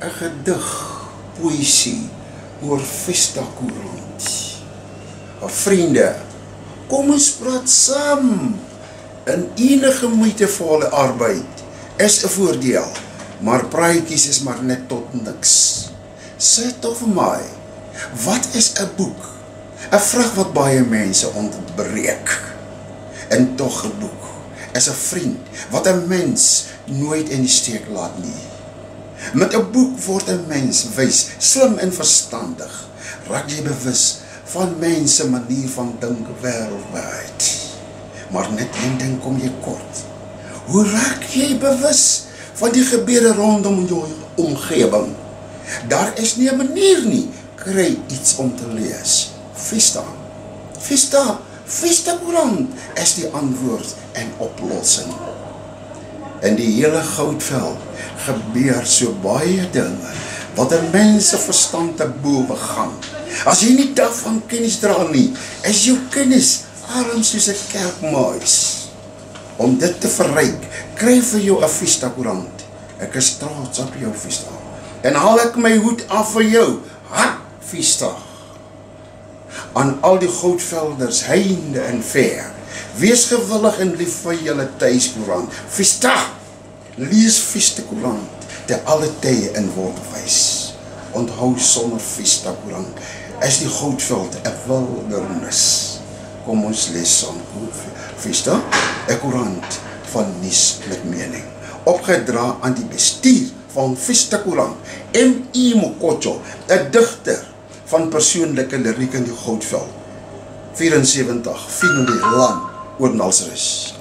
'n gedig, poësie oor Vista Koerant. Vriende, kom ons praat saam. In enige moeitevolle arbeid is 'n voordeel, maar praatjies is maar net tot niks. Sê toch vir my, wat is 'n boek? 'n vraag wat baie mense ontbreek. En toch 'n boek is 'n vriend wat 'n mens nooit in die steek laat nie. Met 'n boek word 'n mens wys, slim en verstandig. Raak jy bewus van mense manier van dink wêreldwyd. Maar net een ding kom jy kort. Hoe raak jy bewus van die gebeure rondom jou omgewing? Daar is nie 'n manier nie, kry iets om te lees. Vista Koerant is die antwoord en oplossing. In die hele Goudveld gebeur so baie dinge wat 'n mens se verstand te bowe gaan. As jy nie daarvan kennis dra nie, is jou kennis arm soos 'n kerkmuis. Om dit te verryk, kry vir jou 'n Vista Koerant. Ek is trots op jou, Vista. En haal ek my hoed af vir jou, hart Vista. Aan al die Goudvelders, heinde en ver, wees gewillig en lief vir julle tuiskoerant. Vista, lees Vista Koerant, te alle tye in wordwys. Onthou, sonder Vista Koerant is die Goudveld 'n wildernis. Kom ons lees saam Vista, 'n koerant van nuus met mening. Opgedra aan die bestuur van Vista Koerant, M.I. Mokotjo, 'n digter van persoonlike liriek in die Goudveld. 74, Finale Land, Oornalsrus.